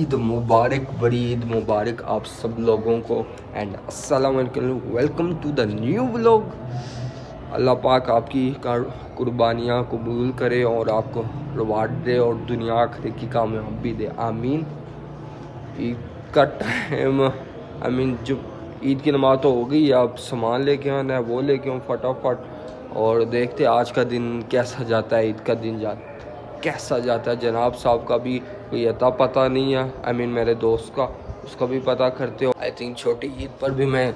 ईद मुबारक, बड़ी ईद मुबारक आप सब लोगों को। एंड अस्सलाम वालेकुम, welcome to the new vlog. Allah पाक आपकी कुर्बानियाँ कबूल करे और आपको रिवार्ड दे और दुनिया आखिरत की कामयाबी दे, आमीन। ईद का टाइम जब ईद की नमाज़ तो हो गई, अब सामान लेके आना है, वो लेके आऊँ फटाफट और देखते आज का दिन कैसा जाता है। ईद का दिन कैसा जाता है, जनाब साहब का भी कोई अता पता नहीं है। मेरे दोस्त का, उसका भी पता करते हो। आई थिंक छोटी ईद पर भी मैं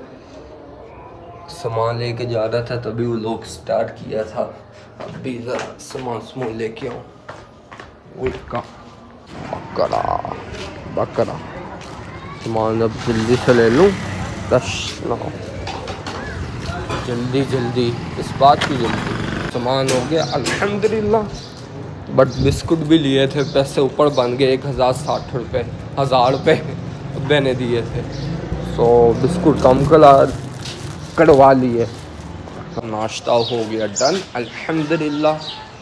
सामान लेके जा रहा था, तभी वो लोग स्टार्ट किया था। अब भी ज़रा सामान लेके आऊँ। उसका बकरा सामान अब जल्दी से ले लूँ। जल्दी इस बात की जल्दी सामान हो गया अल्हम्दुलिल्लाह। बट बिस्कुट भी लिए थे, पैसे ऊपर बन गए 1060 रुपये, 1000 रुपये मैंने दिए थे। सो बिस्कुट कम कटवा लिए। नाश्ता हो गया डन अल्हम्दुलिल्लाह।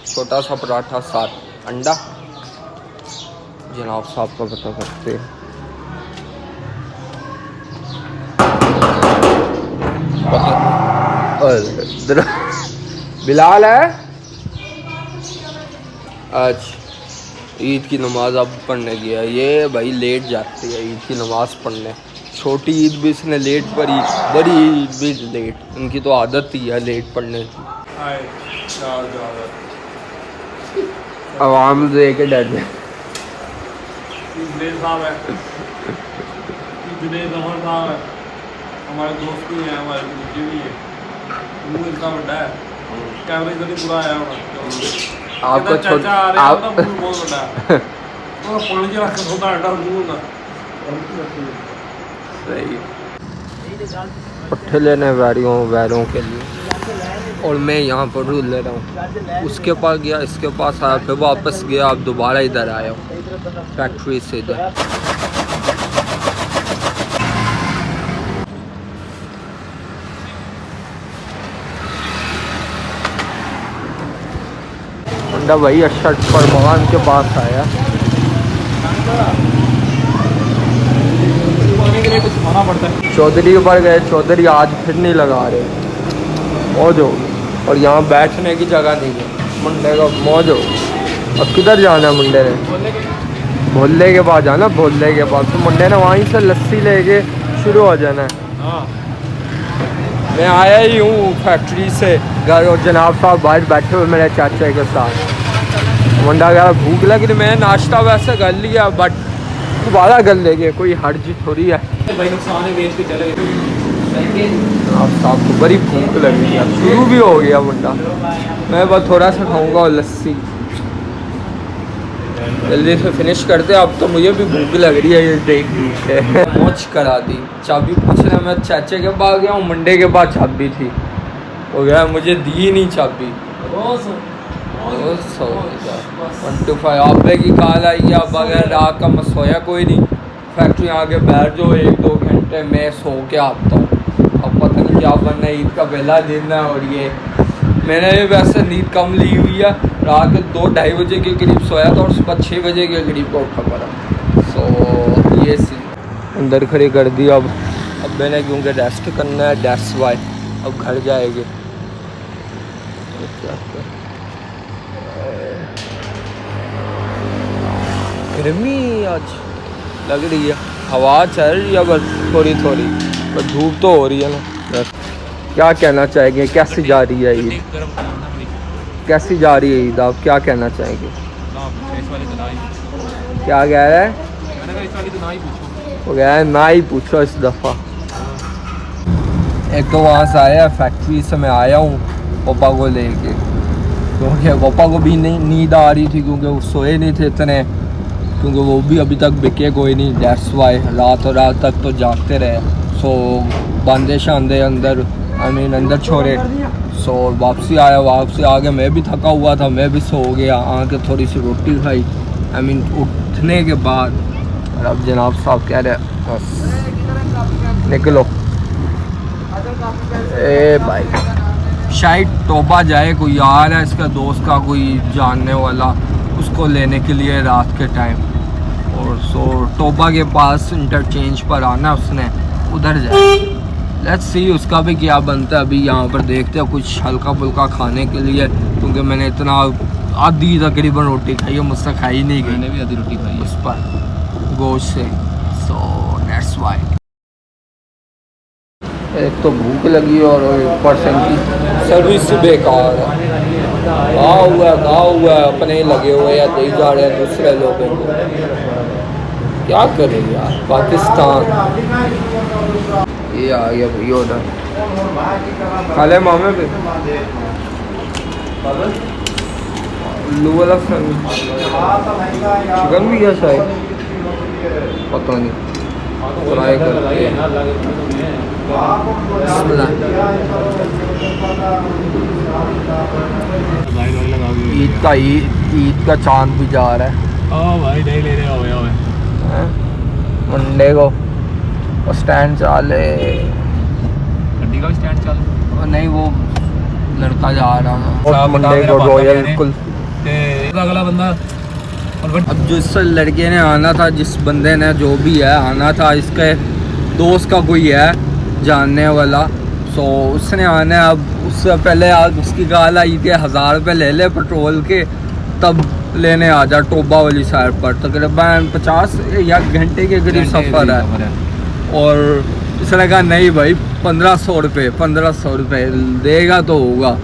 छोटा सा पराठा साथ अंडा। जनाब साहब का पता करते बिलाल है। आज ईद की नमाज़ अब पढ़ने गया, ये भाई लेट जाती है ईद की नमाज़ पढ़ने। छोटी ईद भी इसने लेट पढ़ी, बड़ी ईद भी लेट। इनकी तो आदत ही है लेट पढ़ने की। आवाम दे के डर जाए। हमारे दोस्त भी हैं, हमारे बच्चे भी है। मुँह इतना बड़ा है, कैमरे इधर ही पूरा आया होगा। आपको चाचा आ रहे हैं, मुँह बहुत बड़ा है। तो पानी जी रख के थोड़ा डर मुँह ना। सही पट्टे लेने वैरों के लिए, और मैं यहाँ पर रूल ले रहा हूँ। उसके पास गया, इसके पास आया, फिर वापस गया, अब दोबारा इधर आया हूँ फैक्ट्री से इधर। मुंडा भाई अशरफ फरमान के पास आया। चौधरी के पास गए, चौधरी आज फिर नहीं लगा रहे। मौज हो गई, और यहाँ बैठने की जगह नहीं है। मुंडे का मौज हो गई। अब किधर जाना है मुंडे ने? भोले के पास जाना, भोले के पास। तो मुंडे ने वहीं से लस्सी लेके शुरू हो जाना है। मैं आया ही हूँ फैक्ट्री से घर, और जनाब साहब बाहर बैठे हुए मेरे चाचा के साथ। मुंडा कह भूख लग रही, मैं नाश्ता वैसे कर लिया, बट दोबारा कर लेंगे, कोई हर्ज थोड़ी है। भाई नुकसान है, बेच के चले गए। आप साहब को बड़ी भूख लगी है, शुरू भी हो गया मुंडा। मैं बस थोड़ा सा खाऊंगा और लस्सी। जल्दी से फिनिश करते। अब तो मुझे भी भूख लग रही है ये देख के। मौज करा दी। चाबी पूछने मैं चाचे के पास गया हूँ, मुंडे के पास चाबी थी, हो गया मुझे दी नहीं चाबी। 125 आप की कॉल आई है। अब अगर रात का मैं सोया कोई नहीं, फैक्ट्री आके बैठ जाओ 1-2 घंटे, मैं सो के आता हूँ। अब पता नहीं क्या बनना है, ईद का पहला दिन है। और ये मैंने वैसे नींद कम ली हुई है, रात के 2-2:30 बजे के करीब सोया था और सुबह 6 बजे के करीब को उठा पड़ा। सो ये सी अंदर खड़ी कर दी। अब मैंने क्योंकि रेस्ट करना है, दैट्स वाई अब घर जाएंगे। गर्मी आज लग रही है, हवा चल रही है बस थोड़ी थोड़ी, पर धूप तो हो रही है ना। क्या कहना चाहेंगे, कैसी जा रही है ईद? कैसी जा रही है ईद, आप क्या कहना चाहेंगे? क्या कह रहा है? वो कह रहा है ना ही पूछो इस दफ़ा। एक तो वहाँ से आया, फैक्ट्री से मैं आया हूँ पापा को लेके, क्योंकि पापा को भी नींद आ रही थी, क्योंकि वो सोए नहीं थे इतने, क्योंकि वो भी अभी तक बिके कोई नहीं। दैट्स वाई रात तक तो जागते रहे। सो बांधे शांधे अंदर अंदर छोड़े। सो वापसी आया, वापसी आके मैं भी थका हुआ था, मैं भी सो गया। आके थोड़ी सी रोटी खाई उठने के बाद। और अब जनाब साहब कह रहे बस निकलो। ए भाई शायद तोबा जाए, कोई यार है इसका दोस्त का, कोई जानने वाला, उसको लेने के लिए रात के टाइम। और सो टोबा के पास इंटरचेंज पर आना उसने, उधर जाए। लेट्स सी उसका भी क्या बनता है। अभी यहाँ पर देखते हैं कुछ हल्का फुल्का खाने के लिए, क्योंकि मैंने इतना आधी तकरीबन रोटी खाई है, मुझसे खाई नहीं गई। मैंने भी आधी रोटी खाई है उस पर गोश्त से, सो दैट्स वाई। एक तो भूख लगी और ऊपर से इनकी सर्विस बेकार है। कहा हुआ है अपने ही लगे हुए या दे जा रहे हैं दूसरे लोगों को। क्या करें यार पाकिस्तान। ये आ गया भैया उधर, खा ले मामे पे उल्लू वाला चिकन भी है शायद, पता नहीं, ट्राई करते ईद का चांद भी जा रहा है। भाई नहीं ले रहे हो मंडे को स्टैंड चाले, गड्डी का भी स्टैंड चालू नहीं वो लड़का जा रहा है मंडे को रॉयल कुल। अगला बंदा अब जिस लड़के ने आना था, जिस बंदे ने जो भी है आना था, इसके दोस्त का कोई है जानने वाला, सो उसने आना है। अब उससे पहले आज उसकी गाल आई कि 1000 रुपये ले ले पेट्रोल के, तब लेने आ जा टोबा वाली साइड पर। तकरीबन 50 या घंटे के करीब सफ़र है। और इसने कहा नहीं भाई 1500 रुपये देगा तो होगा।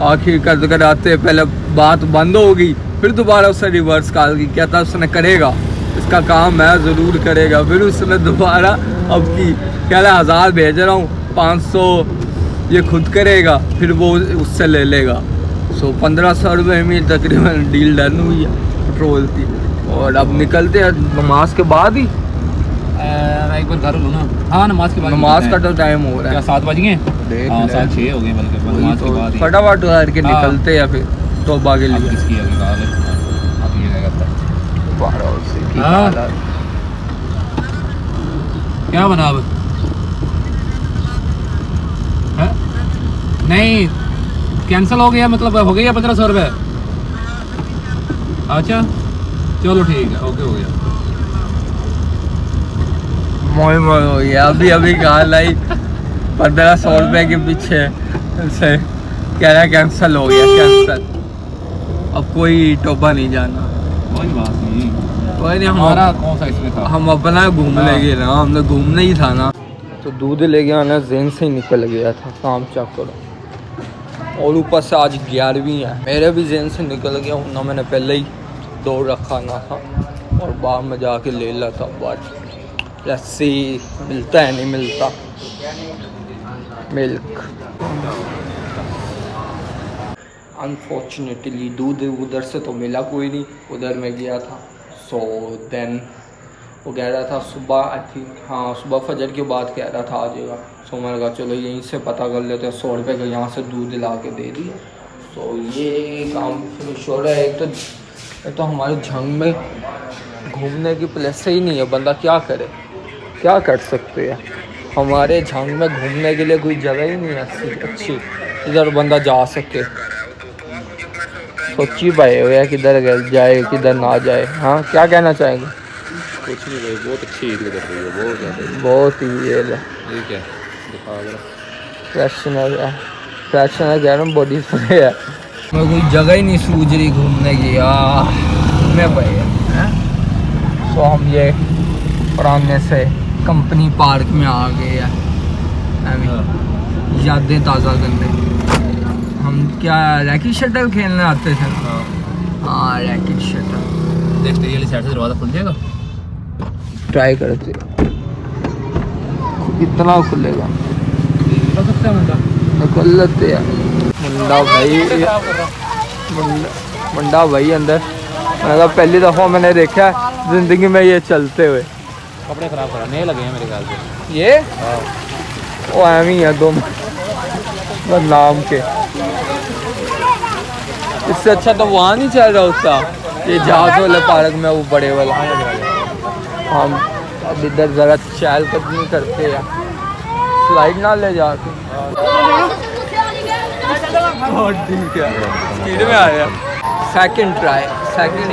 आखिर कर आते पहले बात बंद होगी, फिर दोबारा उसने रिवर्स कॉल की, क्या था उसने करेगा, इसका काम है ज़रूर करेगा। फिर उसने दोबारा अब की क्या 1000 भेज रहा हूँ, 500 ये खुद करेगा, फिर वो उससे ले लेगा। सो 1500 रुपये में तकरीबन डील डन हुई है पेट्रोल की। और अब निकलते हैं नमाज के बाद ही। एक बार कर लो ना। हाँ नमाज के बाद, नमाज का तो टाइम हो रहा है, 7 बज गए, 7-6 हो गए बल्कि नमाज के बाद फटाफट उतार के निकलते हैं फिर तौबा के लिए। क्या बना अब? नहीं कैंसिल हो गया, मतलब हो गया 1500 रुपये। अच्छा चलो ठीक है, ओके हो गया। मोई हो गया। अभी गाल आई 1500 रुपये के पीछे से कह रहा कैंसिल हो गया, कैंसिल। अब कोई टोबा नहीं जाना, कोई बात नहीं, कोई नहीं। हमारा कौन सा इसमें था, हम अपना घूम लेंगे ना, हमने घूमना ही था ना। तो दूध लेके आना जेन से ही निकल गया था, काम चेक करो। और ऊपर से आज 11वीं है, मेरे भी जेन से निकल गया हूँ ना, मैंने पहले ही दौड़ रखा ना था और बाहर में जाके ले ला था। बट लस्सी मिलता है नहीं मिलता, मिल्क अनफॉर्चुनेटली दूध उधर से तो मिला कोई नहीं, उधर में गया था। सो देन वो कह रहा था सुबह, आई थिंक हाँ सुबह फजर के बाद कह रहा था आ जाएगा। सो मैंने कहा चलो यहीं से पता कर लेते हैं, 100 रुपये का यहाँ से दूध ला के दे दिया। सो ये काम फिनिश हो रहा है। एक तो हमारे झंग में घूमने की प्लेस ही नहीं है, बंदा क्या करे, क्या कर सकते हैं। हमारे झंग में घूमने के लिए कोई जगह ही नहीं है अच्छी इधर बंदा जा सके। सोची भाई हो या किधर जाए किधर ना जाए। हाँ क्या कहना चाहेंगे? कुछ नहीं भाई, बहुत अच्छी ईद लग रही है, बहुत ज़्यादा, बहुत ही ये क्या दिखा फ्रेशनर है, फ्रेशनर कह रहा हूँ बॉडी से है। मैं कोई जगह ही नहीं सूझ रही घूमने की यार, मैं भाई हैं। सो हम ये पुराने से कंपनी पार्क में आ गए हैं, यादें ताज़ा करने। हम क्या रैकेट शटल खेलने आते थे ना? हाँ रैकेट शटल। देखते ये साइड से दरवाज़ा खुल जाएगा, ट्राई करते कितना खुलेगा, निकल लेते हैं। मुंडा भाई अंदर, मैंने कहा पहली दफ़ा मैंने देखा है ज़िंदगी में ये चलते हुए। कपड़े ख़राब करा नहीं लगे हैं मेरे ख्याल से ये वो एम ही है दो बस नाम के। इससे अच्छा तो वहाँ नहीं चल रहा उसका, ये जहाज़ वाले पार्क में वो बड़े वाला। हम अब इधर ज़रा चहल कदमी करते हैं, स्लाइड ना ले जाके। ठीक है स्पीड में आ गया। सेकंड ट्राई, सेकंड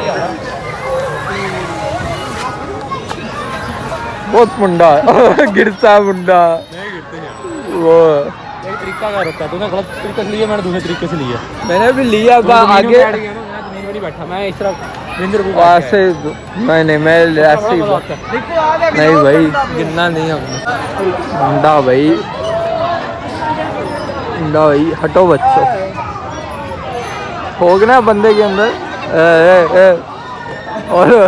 बहुत मुंडा है गिरता है मुंडा नहीं गिरते हैं वो एक तरीका क्या होता है तूने गलत तरीके से लिया मैंने दूसरे तरीके से लिया मैंने भी लिया आगे मैं नहीं बैठा मैं इस तरह ऐसे नहीं मैं ऐसे ही नहीं भाई गिनना नहीं हमने मुंडा भाई मुंडा भाई हटो बच्चों ठोकना बंदे के अंदर और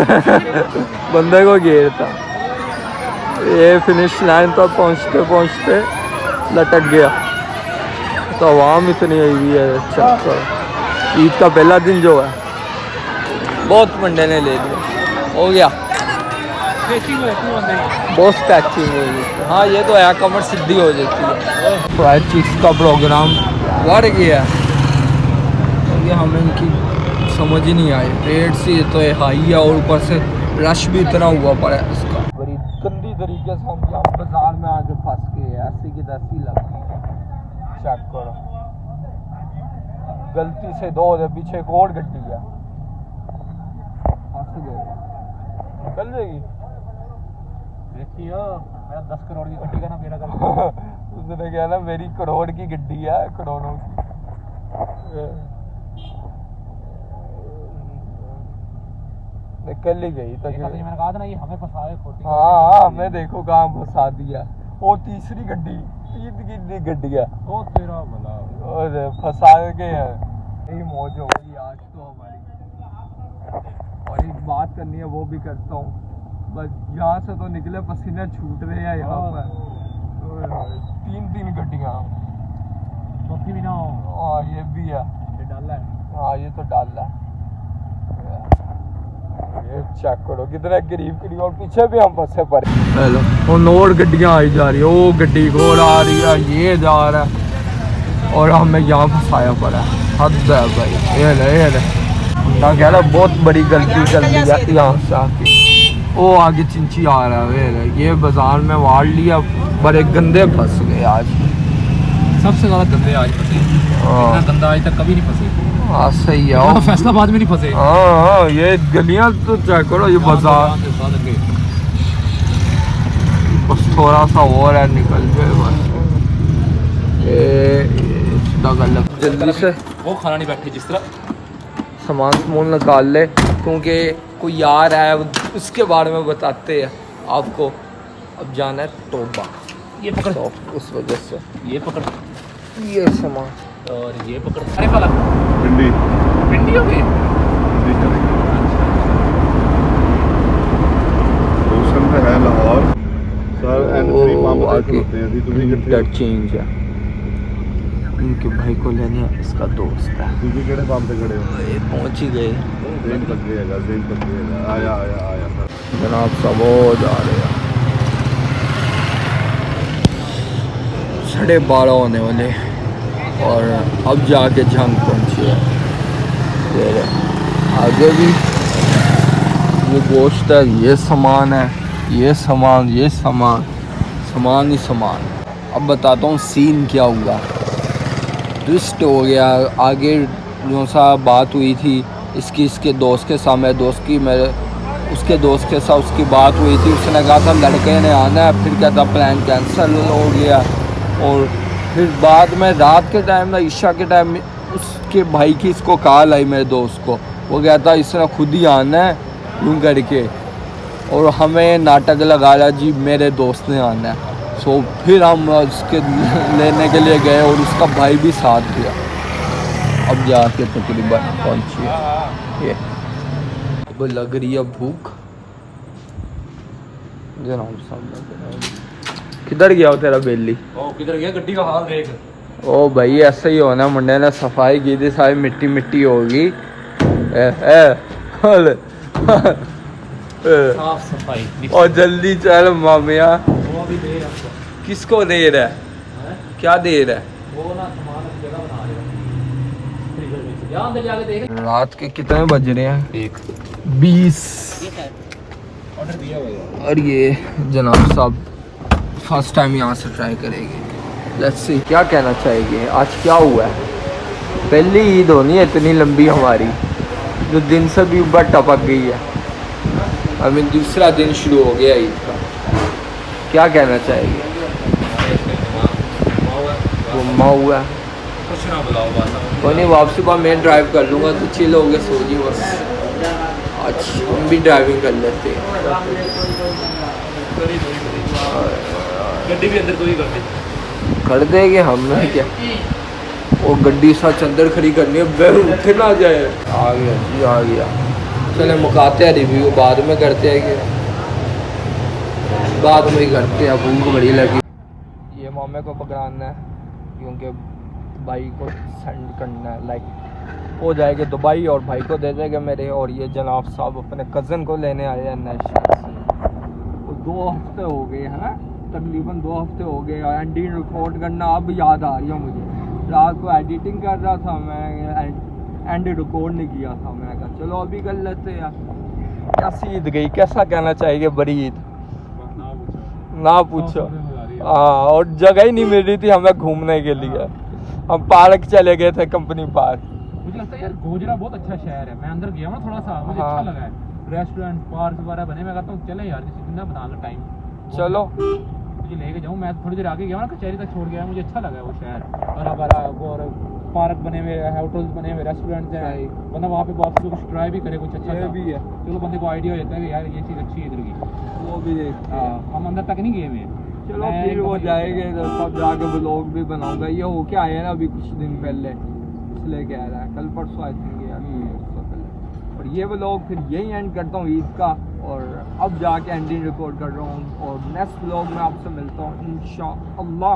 बंदे को घेरता ये फिनिश लाइन पर पहुंचते पहुंचते लटक गया तो आवाम इतनी आई हुई है अच्छा तो ईद का पहला दिन जो है बहुत मंडे ने ले लिया हो गया बहुत स्कैचिंग हो गई हाँ ये तो है कमर सीधी हो जाती है फ्राइड चिक्स का प्रोग्राम बढ़ गया ये हमें इनकी समझ ही नहीं आई रेट से तो हाई है और ऊपर से रश भी इतना हुआ पड़ा है इसका बड़ी गंदी तरीके से हम यहाँ बाजार में आके फंस गए ऐसी की तैसी लगती है चेक करो गलती से दो पीछे एक और गड्डी है फंस गए निकल जाएगी देखियो मेरा 10 करोड़ की गड्डी का ना मेरा कर उसने कहा ना मेरी करोड़ की गड्डी है करोड़ों की निकल ही गई तो मैंने कहा था ना ये हमें फंसा खोटी हाँ हमें देखो कहाँ फंसा दिया वो तीसरी गड्डी तीन गड्डी है ओ तेरा भला और फंसा के यही मौज हो गई आज तो हमारी और एक बात करनी है वो भी करता हूँ बस यहाँ से तो निकले पसीने छूट रहे हैं यहाँ पर तीन गड्डियाँ चौथी भी ना हो हाँ ये भी है ये डाला है हाँ ये तो डाल रहा है ये चेक करो कितना करीब और पीछे भी हम फंसे पड़े हेलो वो और गड्डियाँ आई जा रही है वो गड्डी घोड़ आ रही है ये जा रहा है और हमें यहाँ फंसाया पड़ा है हद है भाई ये ले ना कह रहा बहुत बड़ी गलती कर दी है यहाँ से आके वो आगे चिंची आ रहा है ये बाजार में वाड़ लिया बड़े गंदे फंस गए आज सबसे ज़्यादा गंदे आज फंसे इतना गंदा आज तक कभी नहीं फंसे हाँ सही है फैसलाबाद में नहीं फंसे हाँ ये गलियां तो चेक करो ये बाजार बस थोड़ा सा और है निकल जाए बस जल्दी से वो खाना नहीं बैठे जिस तरह सामान निकाल ले क्योंकि कोई यार है उसके बारे में बताते हैं आपको अब जाना है तोबा ये पकड़ तो उस वजह से ये पकड़ ये सामान और ये पकड़ अरे वाला भिंडी भिंडी हो गई रोशन पे है Lahore sir and free pump पे होते हैं अभी तुम मीटर चेंज है इनके भाई को लेने इसका दोस्त है तुझे केड़े पंप पे खड़े हो ये पहुंच ही गए जेन लग गया आया आया आया जनाब सब वो जा रहे हैं 12:30 होने वाले और अब जाके जंग पहुंची है फिर आगे भी ये गोश्त है ये सामान है ये सामान सामान ही सामान अब बताता हूँ सीन क्या हुआ ट्विस्ट हो गया आगे जो सा बात हुई थी इसके दोस्त के साथ मेरे दोस्त की मेरे उसके दोस्त के साथ उसकी बात हुई थी उसने कहा था लड़के ने आना है फिर क्या था प्लान कैंसिल हो गया और फिर बाद में रात के टाइम ना ईशा के टाइम में उसके भाई की इसको कॉल आई मेरे दोस्त को वो कहता इसने खुद ही आना है यूँ करके और हमें नाटक लगाया जी मेरे दोस्त ने आना है सो फिर हम उसके लेने के लिए गए और उसका भाई भी साथ दिया अब जाके तकरीबन पहुँची ये अब लग रही है भूख जनाब साहब किधर गया हो तेरा बेली ओ किधर गया गड्डी का हाल देख ओ भाई ऐसा ही होना मुंडे ने सफाई की थी सारी मिट्टी होगी साफ सफाई और जल्दी चल मामिया वो भी दे रहा है किसको दे रहा है क्या दे रहा है वो ना सामान की जगह बना रहे हैं यहां पे जाके देख रात के कितने बज रहे हैं 20 ऑर्डर दिया हुआ है और ये जनाब साहब फर्स्ट टाइम यहाँ से ट्राई करेंगे लेट्स सी क्या कहना चाहेंगे आज क्या हुआ है पहली ईद होनी है इतनी लंबी हमारी जो दिन से भी ऊपर टपक गई है अभी दूसरा दिन शुरू हो गया ईद का क्या कहना चाहेंगे? घुमा हुआ कुछ ना बुलाओ बात कोई नहीं, वापसी पर मैं ड्राइव कर लूँगा तो चिल हो गया, सो जी बस। आज हम भी ड्राइविंग कर लेते हैं। गड्डी भी अंदर कोई कर दे कर देंगे हम क्या, वो गड्डी साथ अंदर खड़ी करनी है, बैग उठे ना जाए। आ गया जी आ गया। चले मुकाते हैं रिव्यू, बाद में करते हैं कि बाद में ही करते हैं, भूख बड़ी लगी। ये मामे को पकड़ाना है क्योंकि भाई को सेंड करना है, लाइक हो जाएगा दुबई और भाई को दे देगा मेरे। और ये जनाब साहब अपने कज़न को लेने आए हैं नेशनल से। वो 2 हफ्ते हो गए है ना, तकरीबन 2 हफ्ते हो गए। एंडिंग रिकॉर्ड करना अब याद आ रही है मुझे। रात को एडिटिंग कर रहा था मैं, एंड रिकॉर्ड नहीं किया था। मैं कहा चलो अभी कर लेते यार। कैसी ईद गई, कैसा कहना चाहिए? बड़ी ईद ना पूछो। हाँ, और जगह ही नहीं मिल रही थी हमें घूमने के लिए। हम पार्क चले गए थे, कंपनी पार्क। मुझे लगता है यार गोजरा बहुत अच्छा शहर है। मैं अंदर गया हूँ थोड़ा सा, मुझे हाँ। अच्छा लगा है। रेस्टोरेंट पार्क वगैरह बने। मैं कहता हूँ चले यार किसी दिन ना बता लो टाइम, चलो मुझे लेके जाऊँ। मैं थोड़ी देर आगे गया ना, कचहरी तक छोड़ गया, मुझे अच्छा लगा वो शहर। हरा भरा और पार्क बने हुए, होटल्स बने हुए, रेस्टोरेंट हैं। बंदा वहाँ पे वापस कुछ ट्राई भी करे, कुछ अच्छा भी है। चलो बंदे को आइडिया हो जाता है कि यार ये चीज़ अच्छी है इधर की। वो भी हम अंदर तक नहीं गए हुए। चलो फिर वो जाएंगे तो सब जाके ब्लॉग भी बनाऊंगा। ये हो क्या आया ना अभी कुछ दिन पहले, इसलिए कह रहा है कल परसों आई थिंक या उससे पहले। और ये ब्लॉग फिर यही एंड करता हूँ ईद का, और अब जाके एंडिंग रिकॉर्ड कर रहा हूँ। और नेक्स्ट ब्लॉग में आपसे मिलता हूँ इंशाअल्लाह।